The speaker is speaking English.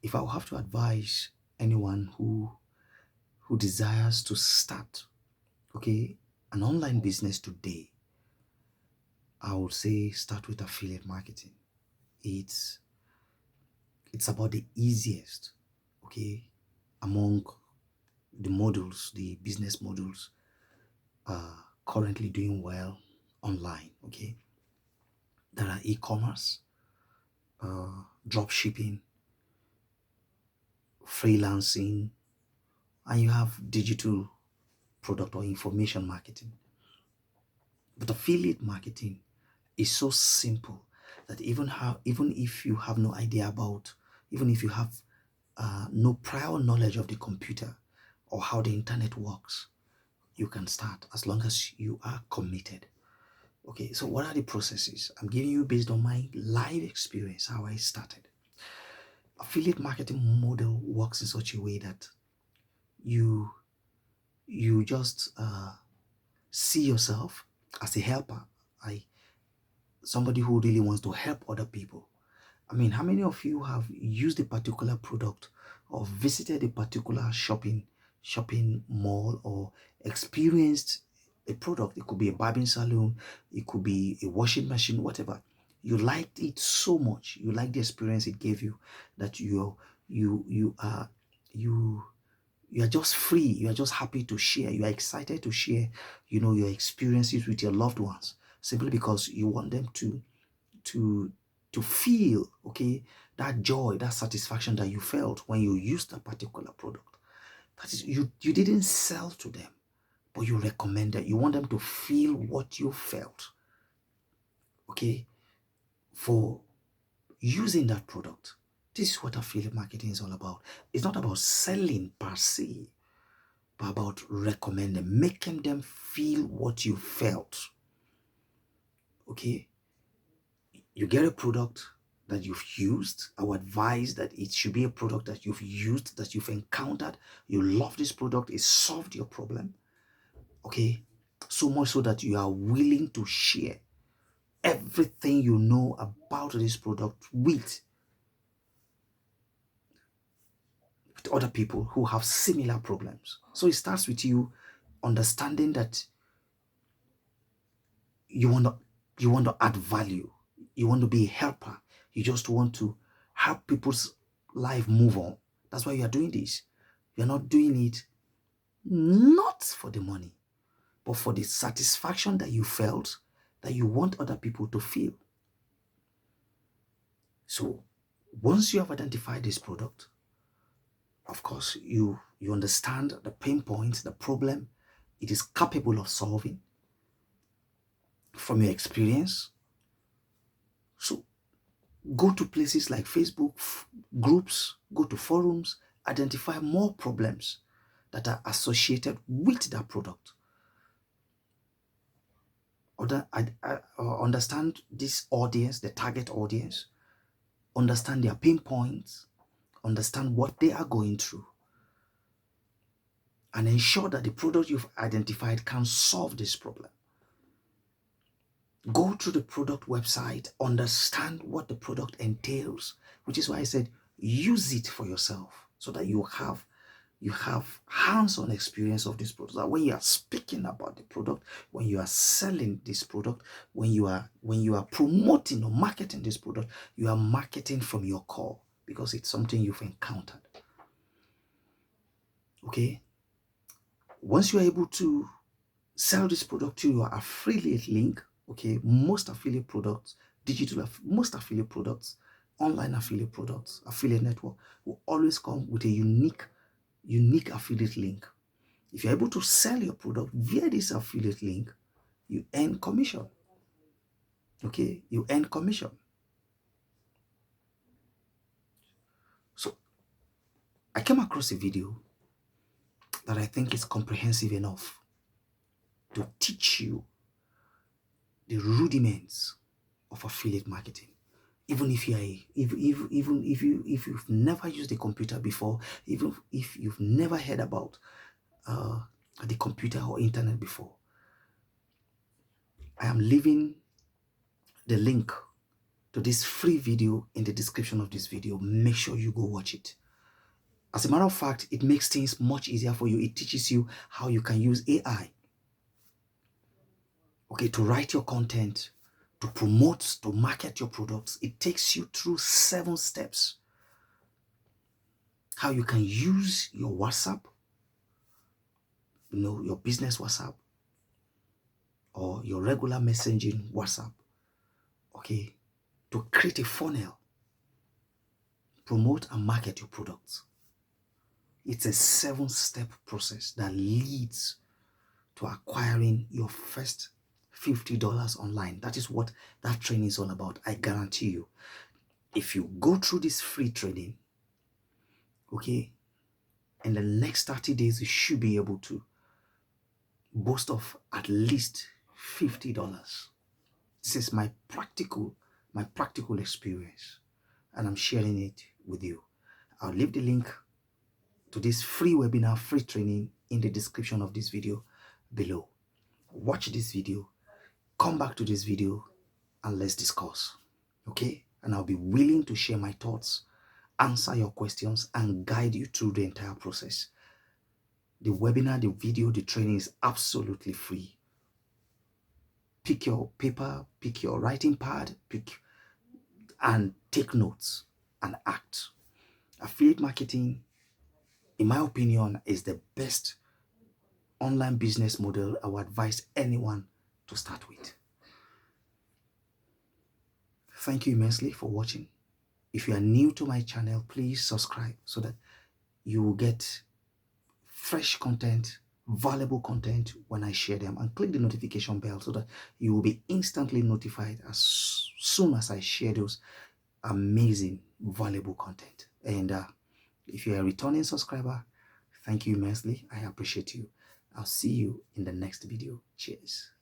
if I have to advise anyone who desires to start, okay, an online business today, I would say start with affiliate marketing. It's it's about the easiest, okay, among the models, the business models currently doing well online, okay. There are e-commerce, drop shipping, freelancing, and you have digital product or information marketing. But affiliate marketing is so simple that even if you have no idea about, even if you have no prior knowledge of the computer or how the internet works, you can start as long as you are committed. Okay, so what are the processes? I'm giving you based on my live experience how I started. Affiliate marketing model works in such a way that you you just see yourself as a helper. I Somebody who really wants to help other people. I mean, how many of you have used a particular product or visited a particular shopping mall or experienced a product? It could be a barbing salon, it could be a washing machine, whatever. You liked it so much, you liked the experience it gave you, that you are you you are just free, you are just happy to share, you are excited to share, your experiences with your loved ones, simply because you want them to to feel, okay, that joy, that satisfaction that you felt when you used a particular product. That is, you didn't sell to them, but you recommended. You want them to feel what you felt, okay, for using that product. This is what affiliate marketing is all about. It's not about selling per se, but about recommending, making them feel what you felt. Okay, you get a product that you've used. I would advise that it should be a product that you've used, that you've encountered. You love this product, it solved your problem. Okay, so much so that you are willing to share everything you know about this product with other people who have similar problems. So it starts with you understanding that you want to add value, you want to be a helper, you just want to help people's life move on. That's why you are doing this. You're not doing it not for the money, but for the satisfaction that you felt, that you want other people to feel. So once you have identified this product, of course you understand the pain points, the problem it is capable of solving from your experience. So go to places like Facebook groups, go to forums, identify more problems that are associated with that product. Understand this audience, the target audience, understand their pain points, understand what they are going through, and ensure that the product you've identified can solve this problem. Go to the product website, understand what the product entails, which is why I said use it for yourself so that you have hands-on experience of this product. That when you are speaking about the product, when you are selling this product, when you are promoting or marketing this product, you are marketing from your core because it's something you've encountered. Okay, once you are able to sell this product to your affiliate link, okay, most affiliate products, most affiliate products, online affiliate products, affiliate network will always come with a unique affiliate link. If you're able to sell your product via this affiliate link, you earn commission. Okay, you earn commission. So I came across a video that I think is comprehensive enough to teach you the rudiments of affiliate marketing. Even if you've never used a computer before, even if you've never heard about the computer or internet before, I am leaving the link to this free video in the description of this video. Make sure you go watch it. As a matter of fact, it makes things much easier for you. It teaches you how you can use AI, okay, to write your content, to promote, to market your products. It takes you through 7 steps. How you can use your WhatsApp, your business WhatsApp, or your regular messaging WhatsApp, okay, to create a funnel, promote and market your products. It's a 7-step process that leads to acquiring your first $50 online. That is what that training is all about. I guarantee you, if you go through this free training, okay, in the next 30 days, you should be able to boast of at least $50. This is my practical experience, and I'm sharing it with you. I'll leave the link to this free webinar, free training in the description of this video below. Watch this video, come back to this video, and let's discuss, okay? And I'll be willing to share my thoughts, answer your questions, and guide you through the entire process. The webinar, the video, the training is absolutely free. Pick your paper, pick your writing pad, and take notes and act. Affiliate marketing, in my opinion, is the best online business model I would advise anyone to start with. Thank you immensely for watching. If you are new to my channel, please subscribe so that you will get fresh content, valuable content when I share them, and click the notification bell so that you will be instantly notified as soon as I share those amazing, valuable content. And if you're a returning subscriber, thank you immensely. I appreciate you. I'll see you in the next video. Cheers.